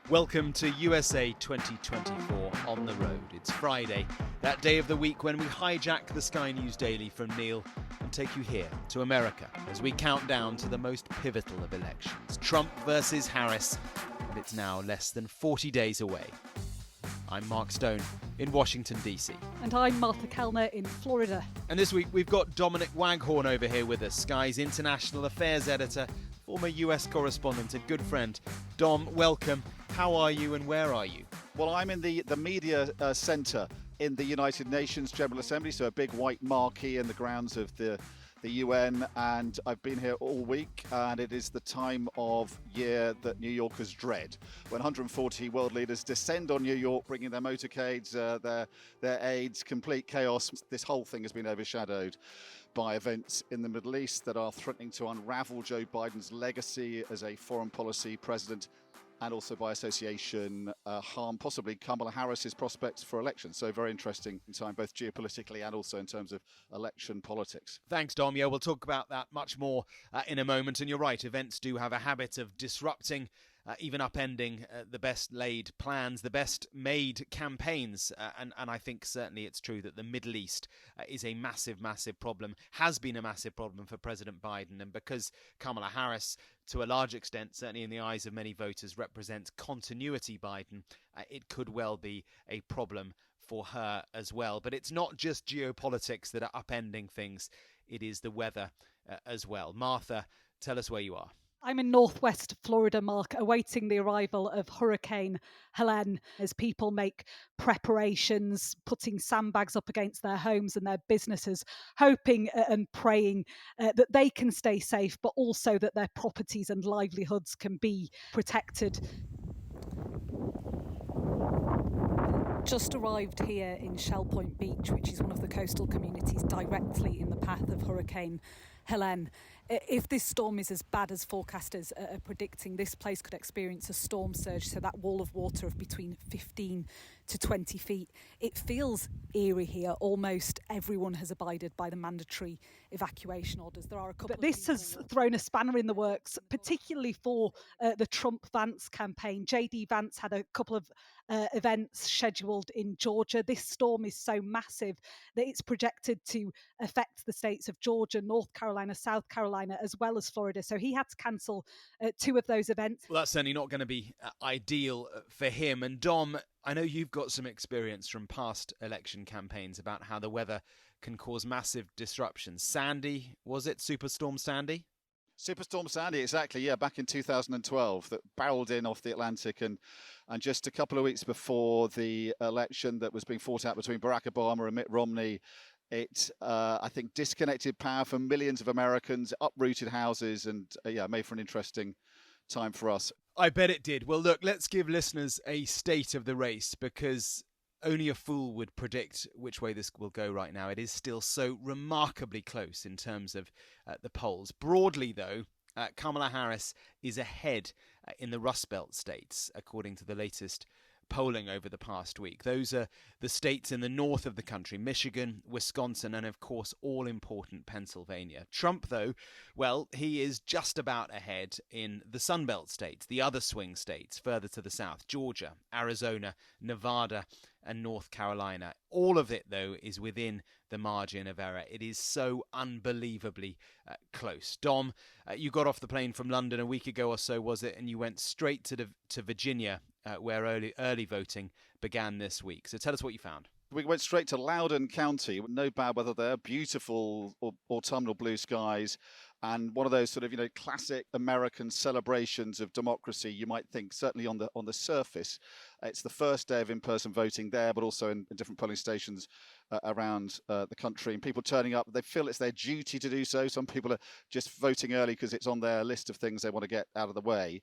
Welcome to USA 2024 on the road. It's Friday, that day of the week when we hijack the Sky News Daily from Neil and take you here to America as we count down to the most pivotal of elections, Trump versus Harris, and it's now less than 40 days away. I'm Mark Stone in Washington, D.C. And I'm Martha Kelner in Florida. And this week we've got Dominic Waghorn over here with us, Sky's international affairs editor, former US correspondent and good friend. Dom, welcome. How are you and where are you? Well, I'm in the media centre in the United Nations General Assembly, so a big white marquee in the grounds of the UN, and I've been here all week, and it is the time of year that New Yorkers dread, when 140 world leaders descend on New York, bringing their motorcades, their aides, complete chaos. This whole thing has been overshadowed by events in the Middle East that are threatening to unravel Joe Biden's legacy as a foreign policy president, and also by association harm possibly Kamala Harris's prospects for election. So very interesting time, both geopolitically and also in terms of election politics. Thanks, Dom. Yeah, we'll talk about that much more in a moment. And you're right, events do have a habit of disrupting, even upending the best laid plans, the best made campaigns. And I think certainly it's true that the Middle East is a massive, massive problem, has been a massive problem for President Biden. And because Kamala Harris, to a large extent, certainly in the eyes of many voters, represents continuity Biden, it could well be a problem for her as well. But it's not just geopolitics that are upending things. It is the weather as well. Martha, tell us where you are. I'm in northwest Florida, Mark, awaiting the arrival of Hurricane Helene as people make preparations, putting sandbags up against their homes and their businesses, hoping and praying that they can stay safe, but also that their properties and livelihoods can be protected. Just arrived here in Shell Point Beach, which is one of the coastal communities directly in the path of Hurricane Helene. If this storm is as bad as forecasters are predicting, this place could experience a storm surge, so that wall of water of between 15 to 20 feet. It feels eerie here. Almost everyone has abided by the mandatory evacuation orders. There are a couple. But this has thrown a spanner in the works, particularly for the Trump-Vance campaign. J.D. Vance had a couple of events scheduled in Georgia. This storm is so massive that it's projected to affect the states of Georgia, North Carolina, South Carolina, as well as Florida. So he had to cancel two of those events. Well, that's certainly not going to be ideal for him. And Dom, I know you've got some experience from past election campaigns about how the weather can cause massive disruptions. Sandy, was it? Superstorm Sandy? Superstorm Sandy, exactly, yeah, back in 2012, that barreled in off the Atlantic, and just a couple of weeks before the election that was being fought out between Barack Obama and Mitt Romney, it, I think, disconnected power from millions of Americans, uprooted houses, and made for an interesting time for us. I bet it did. Well, look, let's give listeners a state of the race, because only a fool would predict which way this will go right now. It is still so remarkably close in terms of the polls. Broadly, though, Kamala Harris is ahead in the Rust Belt states, according to the latest polling over the past week. Those are the states in the north of the country: Michigan, Wisconsin, and of course all-important Pennsylvania. Trump, though, well, he is just about ahead in the Sun Belt states, the other swing states further to the south: Georgia, Arizona, Nevada, and North Carolina. All of it, though, is within the margin of error. It is so unbelievably close. Dom, you got off the plane from London a week ago or so, was it? And you went straight to Virginia, where early voting began this week. So tell us what you found. We went straight to Loudoun County. No bad weather there. Beautiful autumnal blue skies. And one of those sort of, classic American celebrations of democracy, you might think, certainly on the surface. It's the first day of in-person voting there, but also in different polling stations around the country. And people turning up, they feel it's their duty to do so. Some people are just voting early because it's on their list of things they want to get out of the way.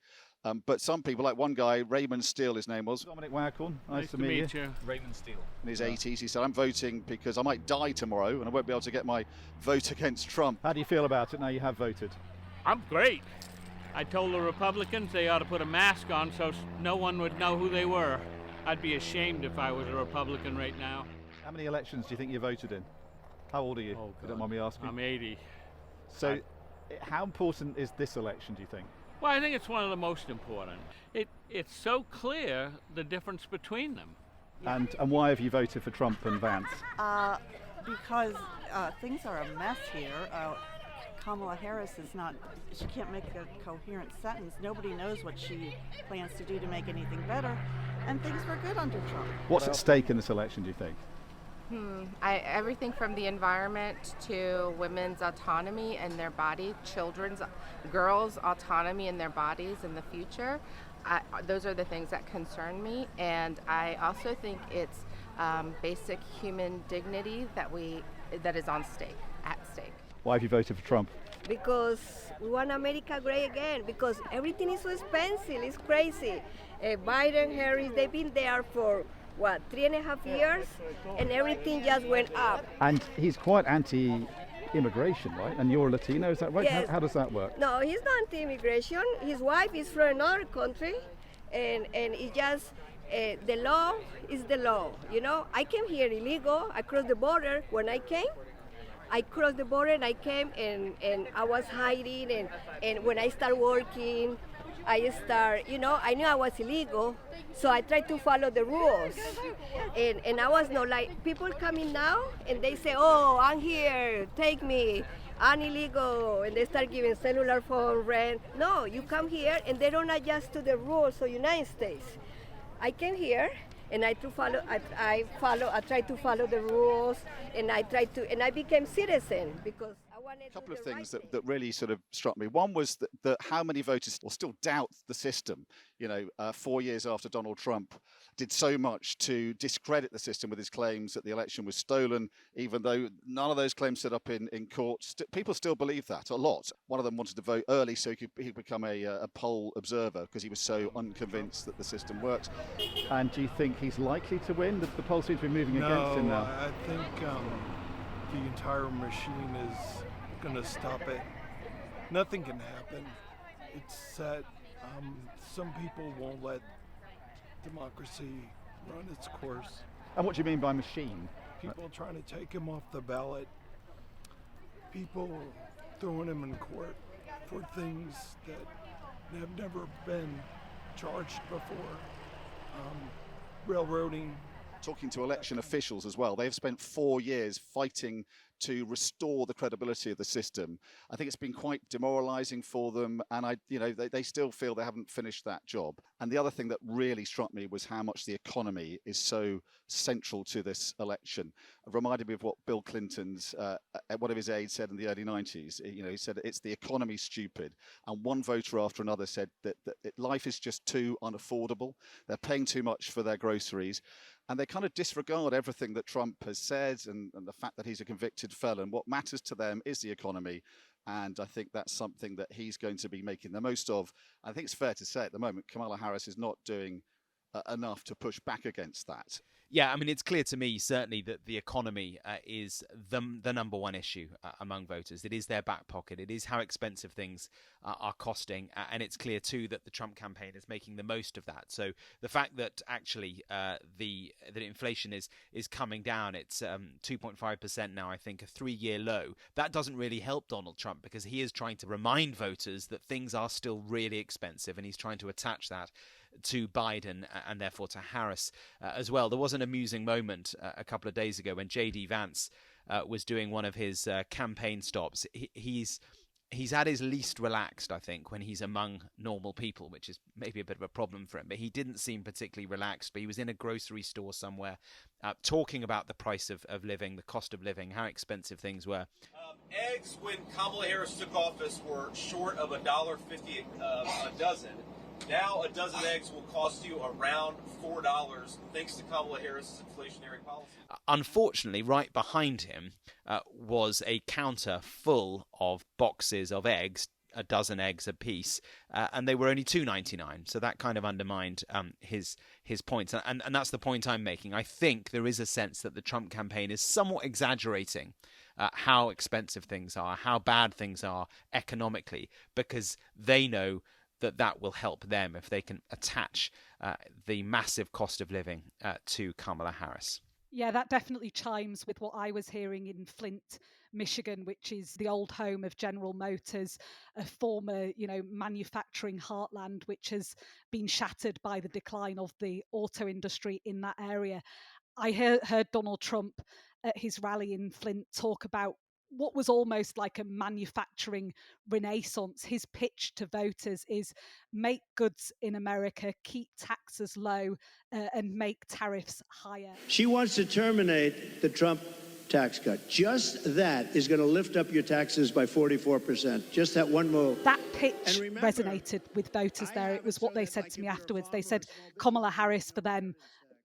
But some people, like one guy, Raymond Steele, his name was. Dominic Waghorn, nice to meet you. Raymond Steele. In his 80s, he said, I'm voting because I might die tomorrow and I won't be able to get my vote against Trump. How do you feel about it now you have voted? I'm great. I told the Republicans they ought to put a mask on so no one would know who they were. I'd be ashamed if I was a Republican right now. How many elections do you think you voted in? How old are you? Oh, if you don't mind me asking. I'm 80. So how important is this election, do you think? Well, I think it's one of the most important. It's so clear the difference between them. And why have you voted for Trump and Vance? Because things are a mess here. Kamala Harris she can't make a coherent sentence. Nobody knows what she plans to do to make anything better. And things were good under Trump. What's at stake in this election, do you think? Everything from the environment to women's autonomy and their body, girls' autonomy in their bodies in the future. Those are the things that concern me. And I also think it's basic human dignity that is at stake. Why have you voted for Trump? Because we want America great again, because everything is so expensive, it's crazy. Biden, Harris, they've been there for, 3.5 years, and everything just went up. And he's quite anti-immigration, right? And you're a Latino, is that right? Yes. How does that work? No, he's not anti-immigration. His wife is from another country, and it's just, the law is the law, you know? I came here illegal, I crossed the border. When I crossed the border and I came and I was hiding, and when I start working, I knew I was illegal, so I tried to follow the rules. And I was not like, people coming now and they say, oh, I'm here, take me, I'm illegal, and they start giving cellular phone rent. No, you come here and they don't adjust to the rules of the United States. I came here and I tried to follow the rules, and I became citizen because I wanted. A couple of things that really sort of struck me. One was that how many voters will still doubt the system. 4 years after Donald Trump did so much to discredit the system with his claims that the election was stolen, even though none of those claims stood up in court. People still believe that a lot. One of them wanted to vote early so he could become a poll observer because he was so unconvinced that the system works. And do you think he's likely to win? The polls seem to be moving against him now. I think the entire machine is going to stop it. Nothing can happen. It's set. Some people won't let democracy run its course. And what do you mean by machine? People trying to take him off the ballot. People throwing him in court for things that have never been charged before. Railroading. Talking to election officials as well, they've spent 4 years fighting to restore the credibility of the system. I think it's been quite demoralizing for them, and they still feel they haven't finished that job. And the other thing that really struck me was how much the economy is so central to this election. It reminded me of what Bill Clinton's, one of his aides said in the early 90s. He said, it's the economy, stupid. And one voter after another said that life is just too unaffordable. They're paying too much for their groceries. And they kind of disregard everything that Trump has said and the fact that he's a convicted felon. What matters to them is the economy. And I think that's something that he's going to be making the most of. I think it's fair to say at the moment, Kamala Harris is not doing enough to push back against that. Yeah, I mean, it's clear to me, certainly, that the economy is the number one issue among voters. It is their back pocket. It is how expensive things are costing. And it's clear, too, that the Trump campaign is making the most of that. So the fact that actually the inflation is coming down, it's 2.5% now, I think, a 3-year low. That doesn't really help Donald Trump because he is trying to remind voters that things are still really expensive, and he's trying to attach that to Biden and therefore to Harris as well. There was an amusing moment a couple of days ago when J.D. Vance was doing one of his campaign stops. He's at his least relaxed, I think, when he's among normal people, which is maybe a bit of a problem for him. But he didn't seem particularly relaxed. But he was in a grocery store somewhere talking about the price of living, the cost of living, how expensive things were. Eggs, when Kamala Harris took office, were short of $1.50 a dozen. Now a dozen eggs will cost you around $4 thanks to Kamala Harris's inflationary policy. Unfortunately, right behind him was a counter full of boxes of eggs, a dozen eggs a piece, and they were only $2.99. So that kind of undermined his points. And that's the point I'm making. I think there is a sense that the Trump campaign is somewhat exaggerating how expensive things are, how bad things are economically, because they know that will help them if they can attach the massive cost of living to Kamala Harris. Yeah, that definitely chimes with what I was hearing in Flint, Michigan, which is the old home of General Motors, a former, manufacturing heartland, which has been shattered by the decline of the auto industry in that area. I heard Donald Trump at his rally in Flint talk about what was almost like a manufacturing renaissance. His pitch to voters is make goods in America, keep taxes low, and make tariffs higher. She wants to terminate the Trump tax cut. Just that is going to lift up your taxes by 44%. Just that one move. That pitch resonated with voters there. It was what they said to me afterwards. They said Kamala Harris for them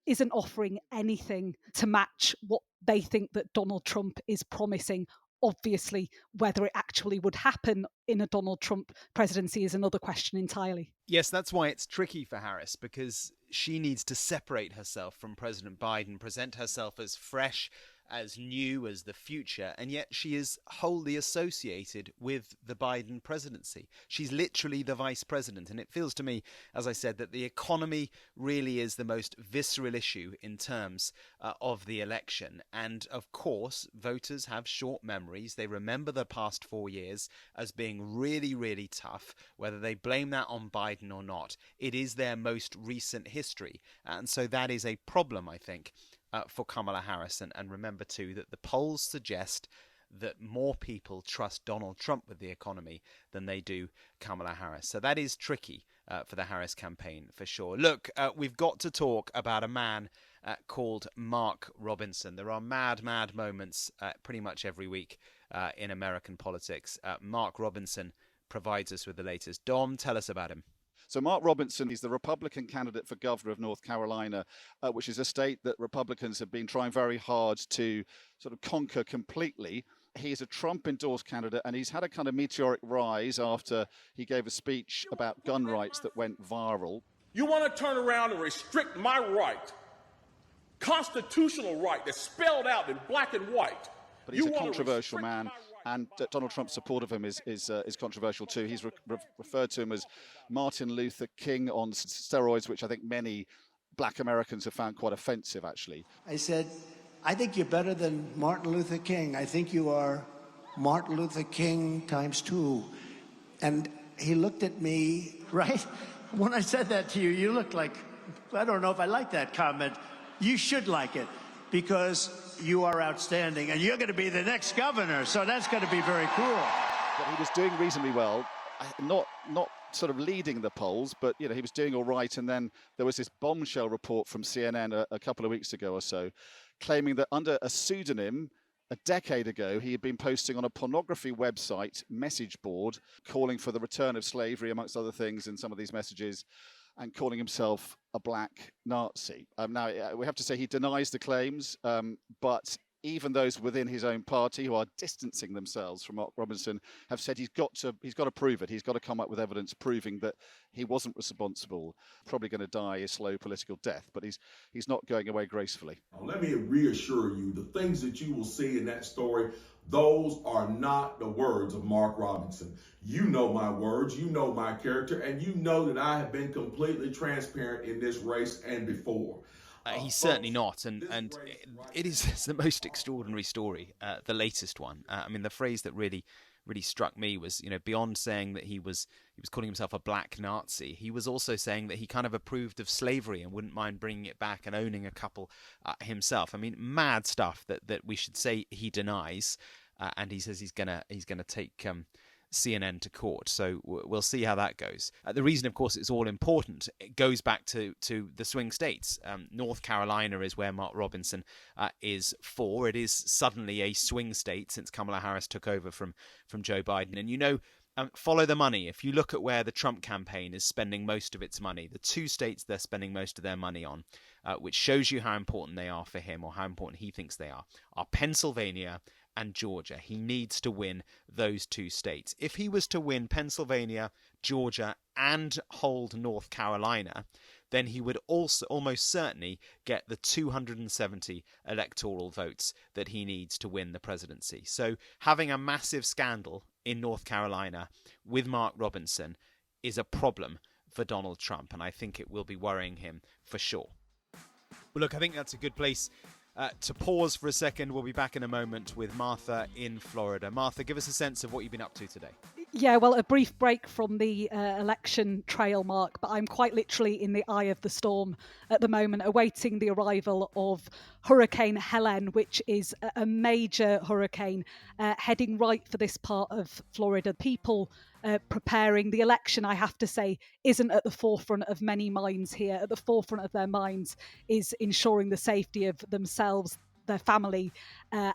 isn't offering anything to match what they think that Donald Trump is promising. Obviously, whether it actually would happen in a Donald Trump presidency is another question entirely. Yes, that's why it's tricky for Harris, because she needs to separate herself from President Biden, present herself as fresh, as new as the future, and yet she is wholly associated with the Biden presidency. She's literally the vice president, and it feels to me, as I said, that the economy really is the most visceral issue in terms of the election. And of course, voters have short memories. They remember the past 4 years as being really, really tough, whether they blame that on Biden or not. It is their most recent history, and so that is a problem, I think, for Kamala Harris. And remember too that the polls suggest that more people trust Donald Trump with the economy than they do Kamala Harris. So that is tricky for the Harris campaign for sure. Look, we've got to talk about a man called Mark Robinson. There are mad moments pretty much every week in American politics. Mark Robinson provides us with the latest. Dom, tell us about him. So Mark Robinson is the Republican candidate for governor of North Carolina, which is a state that Republicans have been trying very hard to sort of conquer completely. He's a Trump-endorsed candidate, and he's had a kind of meteoric rise after he gave a speech about gun rights that went viral. You want to turn around and restrict my right, constitutional right that's spelled out in black and white. But he's a controversial man. And Donald Trump's support of him is controversial too. He's referred to him as Martin Luther King on steroids, which I think many black Americans have found quite offensive, actually. I said, I think you're better than Martin Luther King. I think you are Martin Luther King times 2. And he looked at me, right? When I said that to you, you looked like, I don't know if I like that comment. You should like it, because you are outstanding, and you're going to be the next governor, so that's going to be very cool. But he was doing reasonably well, not sort of leading the polls, but he was doing all right. And then there was this bombshell report from CNN a couple of weeks ago or so, claiming that under a pseudonym a decade ago he had been posting on a pornography website message board calling for the return of slavery, amongst other things, in some of these messages, and calling himself a black Nazi. Now, we have to say he denies the claims, but even those within his own party who are distancing themselves from Mark Robinson have said he's got to prove it. He's got to come up with evidence proving that he wasn't responsible. Probably going to die a slow political death, but he's not going away gracefully. Let me reassure you, the things that you will see in that story, those are not the words of Mark Robinson. You know my words, you know my character, and you know that I have been completely transparent in this race and before. He's certainly not, and it is the most extraordinary story, the latest one. I mean, the phrase that really struck me was, beyond saying that he was calling himself a black Nazi, he was also saying that he kind of approved of slavery and wouldn't mind bringing it back and owning a couple himself. I mean, mad stuff that we should say he denies, and he says he's gonna take CNN to court. So we'll see how that goes. The reason, of course, it's all important. It goes back to the swing states. North Carolina is where Mark Robinson is for. It is suddenly a swing state since Kamala Harris took over from Joe Biden. And follow the money. If you look at where the Trump campaign is spending most of its money, the two states they're spending most of their money on, which shows you how important they are for him, or how important he thinks they are Pennsylvania and Georgia. He needs to win those two states. If he was to win Pennsylvania, Georgia, and hold North Carolina, then he would also almost certainly get the 270 electoral votes that he needs to win the presidency. So having a massive scandal in North Carolina with Mark Robinson is a problem for Donald Trump, and I think it will be worrying him for sure. Well, look, I think that's a good place to pause for a second. We'll be back in a moment with Martha in Florida. Martha, give us a sense of what you've been up to today. Yeah, well, a brief break from the election trail, Mark, but I'm quite literally in the eye of the storm at the moment, awaiting the arrival of Hurricane Helene, which is a major hurricane heading right for this part of Florida. People preparing. The election, I have to say, isn't at the forefront of many minds here. At the forefront of their minds is ensuring the safety of themselves, their family,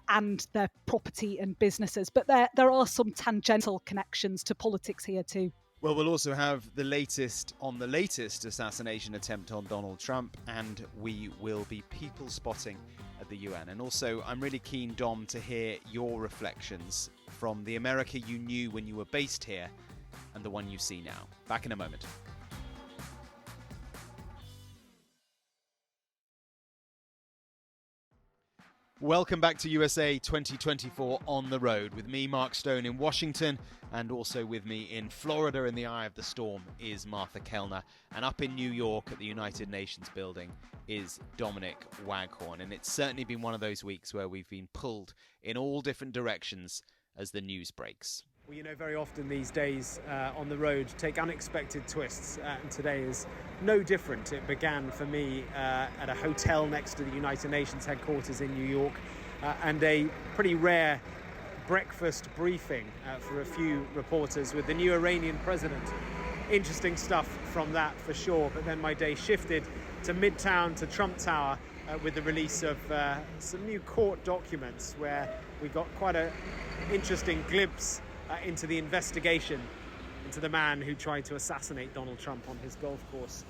and their property and businesses. But there are some tangential connections to politics here too. Well, we'll also have the latest on the latest assassination attempt on Donald Trump, and we will be people spotting at the UN. And also, I'm really keen, Dom, to hear your reflections from the America you knew when you were based here and the one you see now. Back in a moment. Welcome back to USA 2024 on the road with me, Mark Stone, in Washington, and also with me in Florida in the eye of the storm is Martha Kelner, and up in New York at the United Nations building is Dominic Waghorn. And it's certainly been one of those weeks where we've been pulled in all different directions as the news breaks. Well, you know, very often these days on the road take unexpected twists, and today is no different. It began for me at a hotel next to the United Nations headquarters in New York, and a pretty rare breakfast briefing for a few reporters with the new Iranian president. Interesting stuff from that for sure, but then my day shifted to Midtown, to Trump Tower, with the release of some new court documents where we got quite an interesting glimpse into the investigation into the man who tried to assassinate Donald Trump on his golf course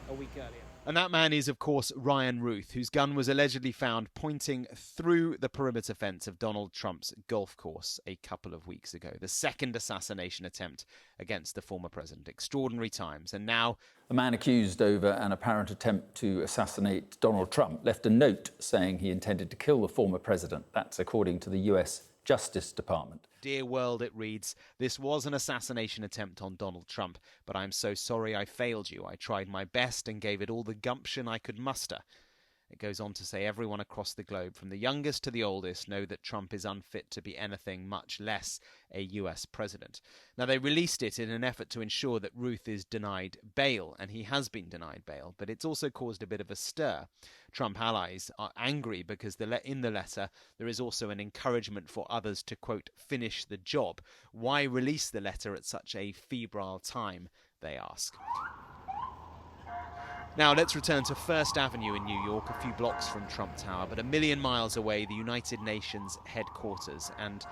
a week earlier. And that man is, of course, Ryan Ruth, whose gun was allegedly found pointing through the perimeter fence of Donald Trump's golf course a couple of weeks ago. The second assassination attempt against the former president. Extraordinary times. And now the man accused over an apparent attempt to assassinate Donald Trump left a note saying he intended to kill the former president. That's according to the US Justice Department. Dear world, it reads, this was an assassination attempt on Donald Trump, but I'm so sorry I failed you. I tried my best and gave it all the gumption I could muster. It goes on to say everyone across the globe, from the youngest to the oldest, know that Trump is unfit to be anything, much less a US president. Now, they released it in an effort to ensure that Ruth is denied bail, and he has been denied bail, but it's also caused a bit of a stir. Trump allies are angry because in the letter there is also an encouragement for others to, quote, finish the job. Why release the letter at such a febrile time, they ask. Now, let's return to First Avenue in New York, a few blocks from Trump Tower, but a million miles away, the United Nations headquarters, and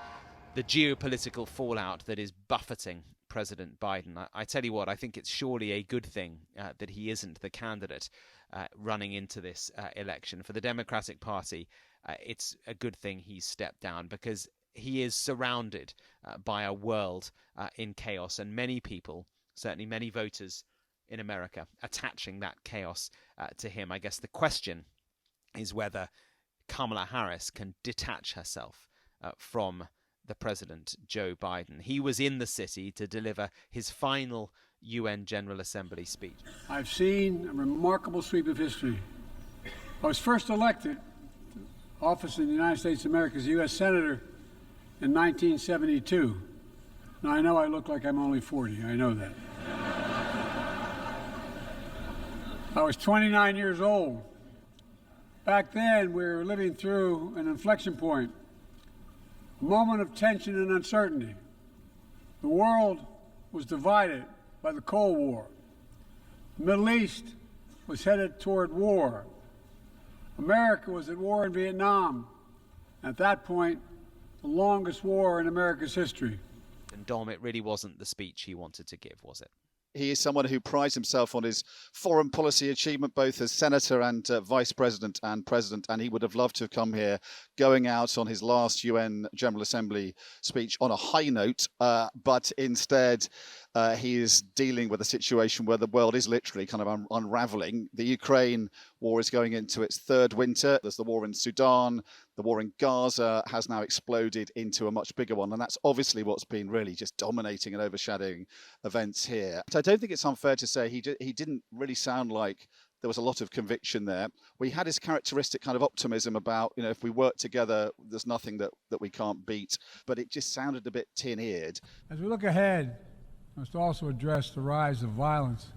the geopolitical fallout that is buffeting President Biden. I tell you what, I think it's surely a good thing that he isn't the candidate running into this election. For the Democratic Party, it's a good thing he's stepped down, because he is surrounded by a world in chaos, and many people, certainly many voters in America, attaching that chaos to him. I guess the question is whether Kamala Harris can detach herself from the president, Joe Biden. He was in the city to deliver his final UN General Assembly speech. I've seen a remarkable sweep of history. I was first elected to office in the United States of America as a U.S. Senator in 1972. Now, I know I look like I'm only 40. I know that. I was 29 years old. Back then, we were living through an inflection point, a moment of tension and uncertainty. The world was divided by the Cold War. The Middle East was headed toward war. America was at war in Vietnam. At that point, the longest war in America's history. And Dom, it really wasn't the speech he wanted to give, was it? He is someone who prides himself on his foreign policy achievement, both as senator and vice president and president. And he would have loved to have come here, going out on his last UN General Assembly speech on a high note. But instead, he is dealing with a situation where the world is literally kind of unraveling. The Ukraine war is going into its third winter. There's the war in Sudan. The war in Gaza has now exploded into a much bigger one. And that's obviously what's been really just dominating and overshadowing events here. So I don't think it's unfair to say he didn't really sound like There was a lot of conviction there. We had his characteristic kind of optimism about, if we work together, there's nothing that we can't beat. But it just sounded a bit tin-eared. As we look ahead, we must also address the rise of violence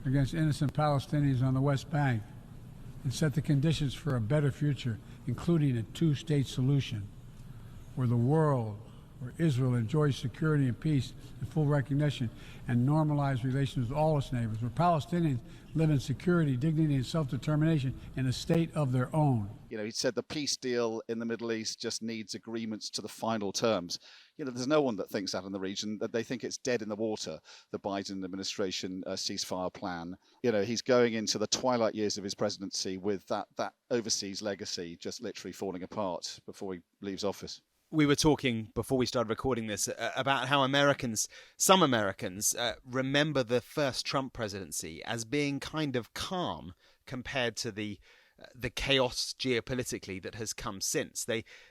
against innocent Palestinians on the West Bank and set the conditions for a better future, including a two-state solution where Israel enjoys security and peace and full recognition and normalized relations with all its neighbors, where Palestinians live in security, dignity, and self-determination in a state of their own. He said the peace deal in the Middle East just needs agreements to the final terms. There's no one that thinks that in the region, that they think it's dead in the water, the Biden administration ceasefire plan. He's going into the twilight years of his presidency with that overseas legacy just literally falling apart before he leaves office. We were talking before we started recording this about how some Americans remember the first Trump presidency as being kind of calm compared to the chaos geopolitically that has come since.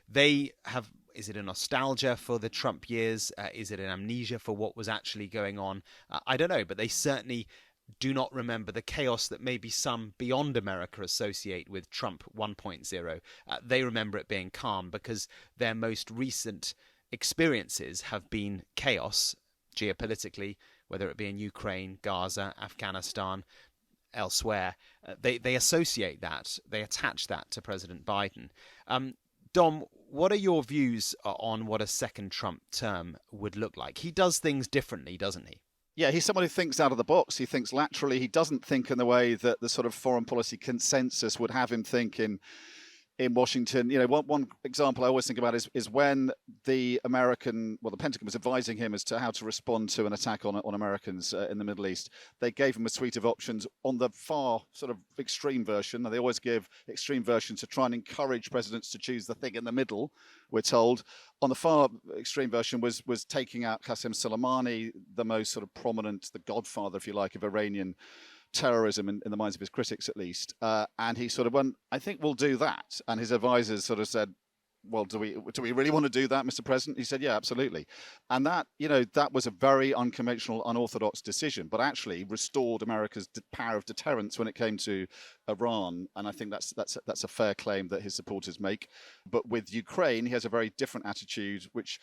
They have, is it a nostalgia for the Trump years? Is it an amnesia for what was actually going on? I don't know, but they certainly do not remember the chaos that maybe some beyond America associate with Trump 1.0. They remember it being calm because their most recent experiences have been chaos geopolitically, whether it be in Ukraine, Gaza, Afghanistan, elsewhere. They associate that, they attach that to President Biden. Dom, what are your views on what a second Trump term would look like? He does things differently, doesn't he? Yeah, he's someone who thinks out of the box. He thinks laterally. He doesn't think in the way that the sort of foreign policy consensus would have him think in Washington. One example I always think about is when the Pentagon was advising him as to how to respond to an attack on Americans in the Middle East. They gave him a suite of options on the far sort of extreme version. They always give extreme versions to try and encourage presidents to choose the thing in the middle, we're told. On the far extreme version was taking out Qasem Soleimani, the most sort of prominent, the godfather, if you like, of Iranian terrorism in the minds of his critics, at least. And he sort of went, I think we'll do that. And his advisors sort of said, well, do we really want to do that, Mr. President? He said, yeah, absolutely. And that was a very unconventional, unorthodox decision, but actually restored America's power of deterrence when it came to Iran. And I think that's a fair claim that his supporters make. But with Ukraine, he has a very different attitude, which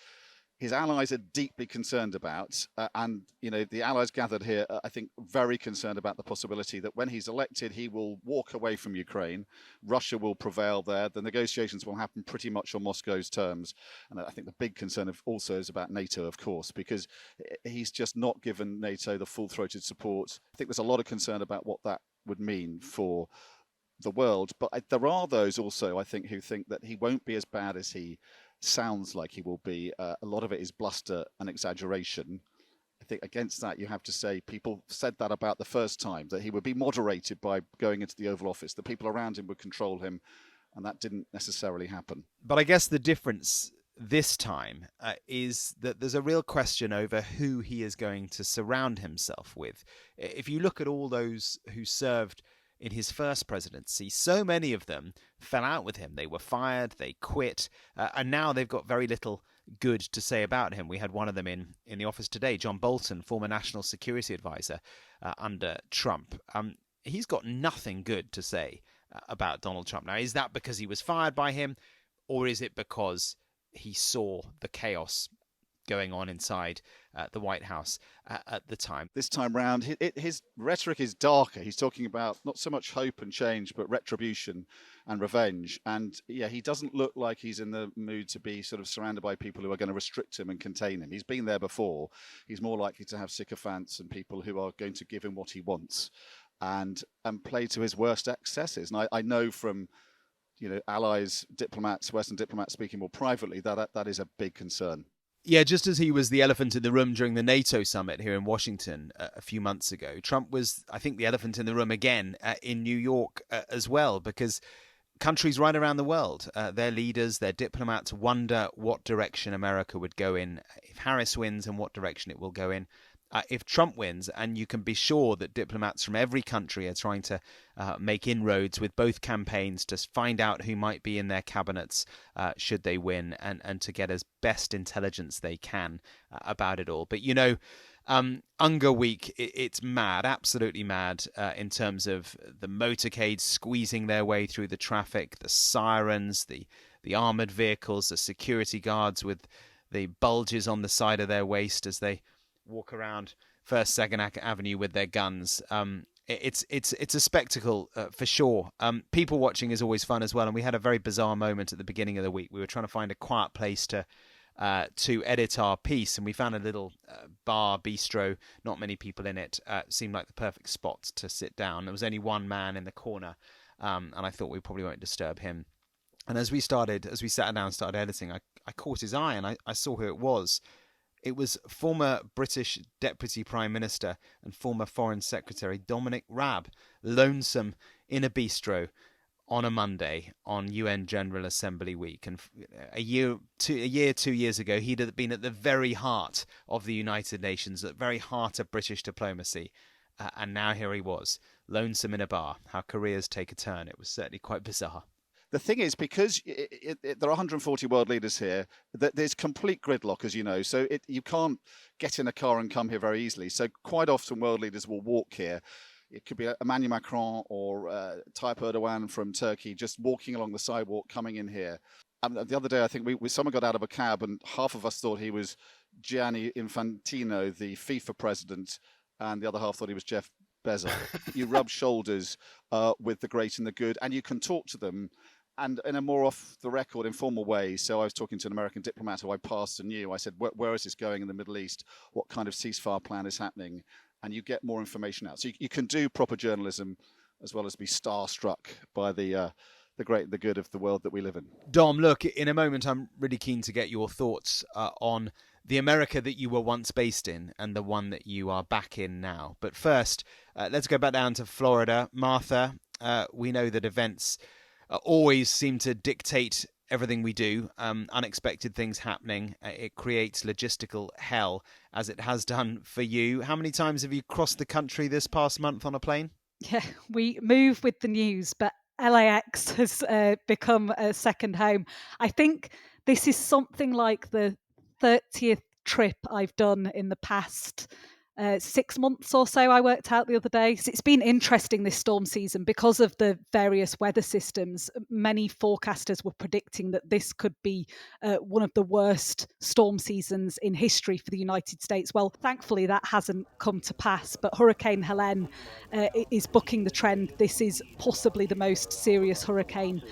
his allies are deeply concerned about. And the allies gathered here, I think, very concerned about the possibility that when he's elected, he will walk away from Ukraine. Russia will prevail there. The negotiations will happen pretty much on Moscow's terms. And I think the big concern also is about NATO, of course, because he's just not given NATO the full-throated support. I think there's a lot of concern about what that would mean for the world. But there are those also, I think, who think that he won't be as bad as he sounds like he will be. A lot of it is bluster and exaggeration. I think against that, you have to say people said that about the first time, that he would be moderated by going into the Oval Office, the people around him would control him, and that didn't necessarily happen. But I guess the difference this time is that there's a real question over who he is going to surround himself with. If you look at all those who served in his first presidency, so many of them fell out with him. They were fired, they quit, and now they've got very little good to say about him. We had one of them in the office today, John Bolton, former national security advisor under Trump. He's got nothing good to say about Donald Trump. Now, is that because he was fired by him, or is it because he saw the chaos going on inside the White House at the time? This time round, his rhetoric is darker. He's talking about not so much hope and change, but retribution and revenge. And yeah, he doesn't look like he's in the mood to be sort of surrounded by people who are going to restrict him and contain him. He's been there before. He's more likely to have sycophants and people who are going to give him what he wants and play to his worst excesses. And I know from allies, diplomats, Western diplomats speaking more privately, that is a big concern. Yeah, just as he was the elephant in the room during the NATO summit here in Washington a few months ago, Trump was, I think, the elephant in the room again in New York as well, because countries right around the world, their leaders, their diplomats wonder what direction America would go in if Harris wins and what direction it will go in if Trump wins. And you can be sure that diplomats from every country are trying to make inroads with both campaigns to find out who might be in their cabinets should they win, and to get as best intelligence they can about it all. But Unger Week, it's mad, absolutely mad, in terms of the motorcades squeezing their way through the traffic, the sirens, the armoured vehicles, the security guards with the bulges on the side of their waist as they walk around First, Second Avenue with their guns. It's a spectacle for sure. People watching is always fun as well, and we had a very bizarre moment at the beginning of the week. We were trying to find a quiet place to edit our piece, and we found a little bar bistro, not many people in it. Seemed like the perfect spot to sit down. There was only one man in the corner, and I thought we probably won't disturb him. And as we sat down and started editing, I caught his eye, and I saw who it was. It was former British Deputy Prime Minister and former Foreign Secretary Dominic Raab, lonesome in a bistro on a Monday on UN General Assembly Week. And a year, 2 years ago, he'd have been at the very heart of the United Nations, at the very heart of British diplomacy. And now here he was, lonesome in a bar. How careers take a turn. It was certainly quite bizarre. The thing is, because there are 140 world leaders here, that there's complete gridlock, as you know. So you can't get in a car and come here very easily. So quite often world leaders will walk here. It could be Emmanuel Macron or Tayyip Erdogan from Turkey just walking along the sidewalk, coming in here. The other day, I think someone got out of a cab and half of us thought he was Gianni Infantino, the FIFA president, and the other half thought he was Jeff Bezos. You rub shoulders with the great and the good, and you can talk to them. And in a more off-the-record, informal way. So I was talking to an American diplomat who I passed and knew. I said, where is this going in the Middle East? What kind of ceasefire plan is happening? And you get more information out. So you can do proper journalism as well as be starstruck by the great and the good of the world that we live in. Dom, look, in a moment, I'm really keen to get your thoughts on the America that you were once based in and the one that you are back in now. But first, let's go back down to Florida. Martha, we know that events always seem to dictate everything we do. Unexpected things happening. It creates logistical hell, as it has done for you. How many times have you crossed the country this past month on a plane? Yeah, we move with the news, but LAX has become a second home. I think this is something like the 30th trip I've done in the past 6 months or so, I worked out the other day. So it's been interesting this storm season because of the various weather systems. Many forecasters were predicting that this could be one of the worst storm seasons in history for the United States. Well, thankfully that hasn't come to pass, but Hurricane Helene is bucking the trend. This is possibly the most serious hurricane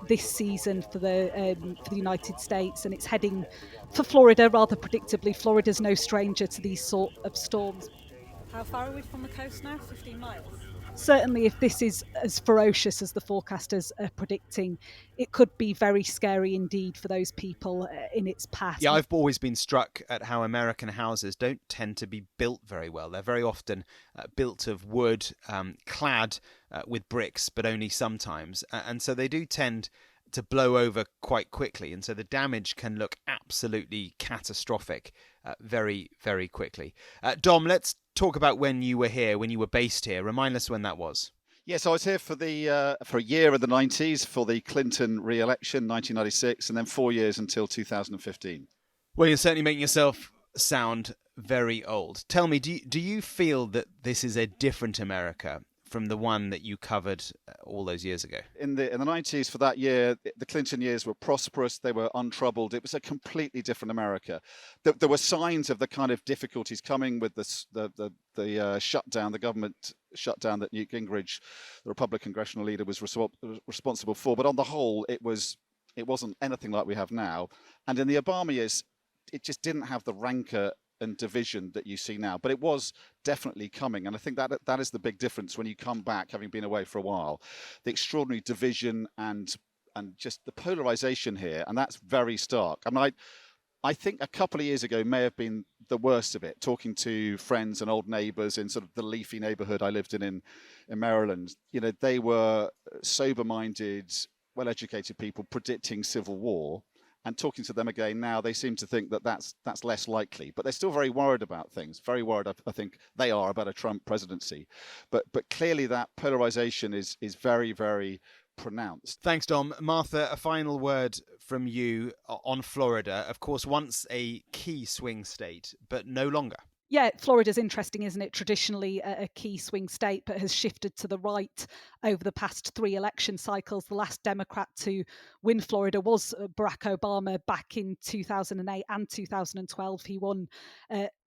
this season for the United States, and it's heading for Florida rather predictably. Florida's no stranger to these sort of storms. How far are we from the coast now? 15 miles? Certainly, if this is as ferocious as the forecasters are predicting, it could be very scary indeed for those people in its path. Yeah, I've always been struck at how American houses don't tend to be built very well. They're very often built of wood, clad with bricks, but only sometimes. And so they do tend to blow over quite quickly, and so the damage can look absolutely catastrophic very, very quickly. Dom, let's talk about when you were here, when you were based here. Remind us when that was. Yes, I was here for a year in the 90s for the Clinton re-election, 1996, and then 4 years until 2015. Well, you're certainly making yourself sound very old. Tell me, do you feel that this is a different America from the one that you covered all those years ago? In the 90s, for that year, the Clinton years were prosperous. They were untroubled. It was a completely different America. There were signs of the kind of difficulties coming with the shutdown, the government shutdown that Newt Gingrich, the Republican congressional leader, was responsible for. But on the whole, it wasn't anything like we have now. And in the Obama years, it just didn't have the rancor and division that you see now, but it was definitely coming, and I think that is the big difference when you come back, having been away for a while. The extraordinary division and just the polarization here, and that's very stark. I mean, I think a couple of years ago may have been the worst of it. Talking to friends and old neighbours in sort of the leafy neighbourhood I lived in Maryland, you know, they were sober-minded, well-educated people predicting civil war. And talking to them again now, they seem to think that that's less likely. But they're still very worried about things. Very worried, I think they are, about a Trump presidency. But clearly that polarization is very, very pronounced. Thanks, Dom. Martha, a final word from you on Florida. Of course, once a key swing state, but no longer. Yeah, Florida's interesting, isn't it? Traditionally a key swing state, but has shifted to the right over the past 3 election cycles. The last Democrat to win Florida was Barack Obama back in 2008 and 2012. He won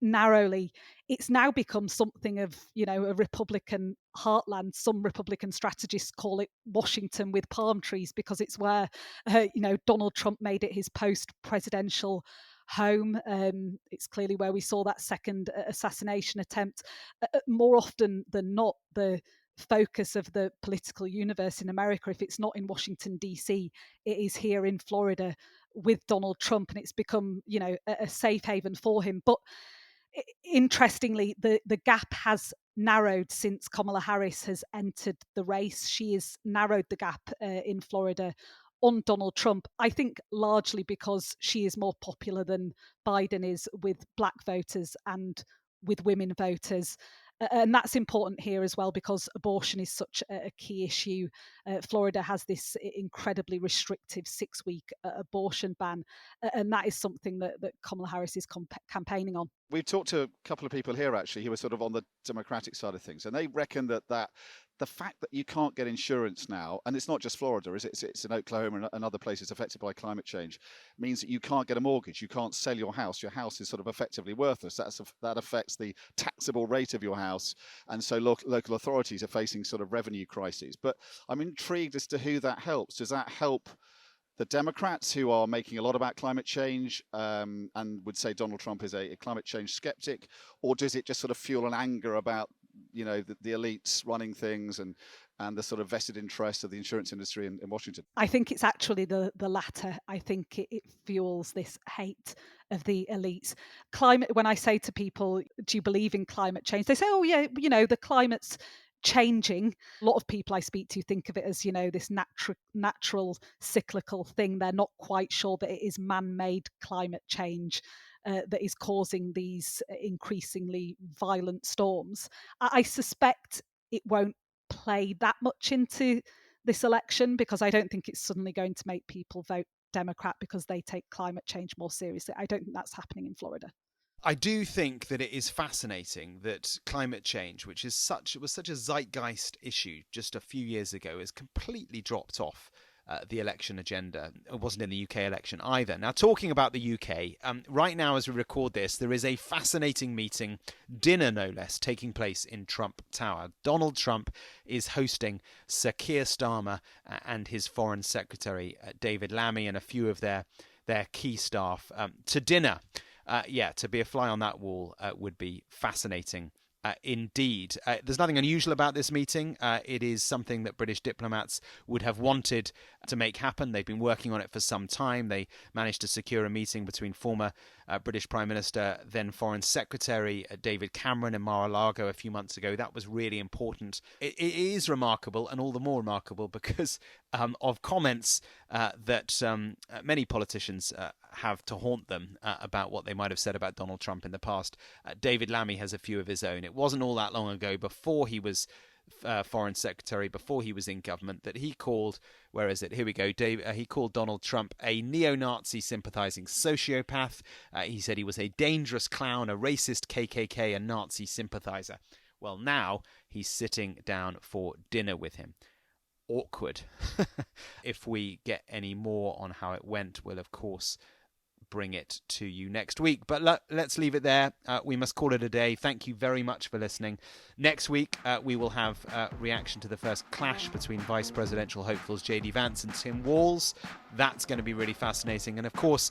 narrowly. It's now become something of, a Republican heartland. Some Republican strategists call it Washington with palm trees, because it's where, Donald Trump made it his post-presidential home. It's clearly where we saw that second assassination attempt. More often than not, the focus of the political universe in America, if it's not in Washington, DC, it is here in Florida with Donald Trump, and it's become, a safe haven for him. But interestingly, the gap has narrowed since Kamala Harris has entered the race. She has narrowed the gap in Florida on Donald Trump, I think largely because she is more popular than Biden is with black voters and with women voters. And that's important here as well, because abortion is such a key issue. Florida has this incredibly restrictive 6-week abortion ban, and that is something that Kamala Harris is campaigning on. We've talked to a couple of people here, actually, who are sort of on the Democratic side of things, and they reckon that the fact that you can't get insurance now, and it's not just Florida, is it? It's in Oklahoma and other places affected by climate change, means that you can't get a mortgage, you can't sell your house. Your house is sort of effectively worthless. That affects the taxable rate of your house, and so local authorities are facing sort of revenue crises. But I'm intrigued as to who that helps. Does that help the Democrats, who are making a lot about climate change and would say Donald Trump is a climate change skeptic, or does it just sort of fuel an anger about the elites running things and the sort of vested interests of the insurance industry in Washington? I think it's actually the latter. I think it fuels this hate of the elites. Climate. When I say to people, do you believe in climate change? They say, oh yeah, the climate's changing. A lot of people I speak to think of it as, this natural cyclical thing. They're not quite sure that it is man-made climate change that is causing these increasingly violent storms. I suspect it won't play that much into this election, because I don't think it's suddenly going to make people vote Democrat because they take climate change more seriously. I don't think that's happening in Florida. I do think that it is fascinating that climate change, which was such a zeitgeist issue just a few years ago, has completely dropped off the election agenda. It wasn't in the UK election either. Now, talking about the UK, right now as we record this, there is a fascinating meeting, dinner no less, taking place in Trump Tower. Donald Trump is hosting Sir Keir Starmer and his Foreign Secretary David Lammy and a few of their key staff to dinner. To be a fly on that wall would be fascinating indeed. There's nothing unusual about this meeting. It is something that British diplomats would have wanted to make happen. They've been working on it for some time. They managed to secure a meeting between former British Prime Minister, then Foreign Secretary David Cameron in Mar-a-Lago a few months ago. That was really important. It is remarkable, and all the more remarkable because of comments that many politicians have to haunt them about what they might have said about Donald Trump in the past. David Lammy has a few of his own. It wasn't all that long ago, before he was Foreign Secretary, before he was in government, that he called, where is it? Here we go. He called Donald Trump a neo-Nazi sympathizing sociopath. He said he was a dangerous clown, a racist KKK, a Nazi sympathizer. Well, now he's sitting down for dinner with him. Awkward. If we get any more on how it went, we'll of course bring it to you next week. But let's leave it there. We must call it a day. Thank you very much for listening. Next week, we will have a reaction to the first clash between vice presidential hopefuls J.D. Vance and Tim Walz. That's going to be really fascinating. And of course,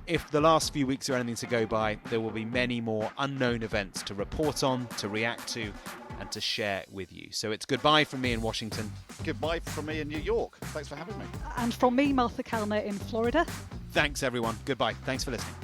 if the last few weeks are anything to go by, there will be many more unknown events to report on, to react to, and to share with you. So it's goodbye from me in Washington. Goodbye from me in New York. Thanks for having me. And from me, Martha Kelner in Florida. Thanks, everyone. Goodbye. Thanks for listening.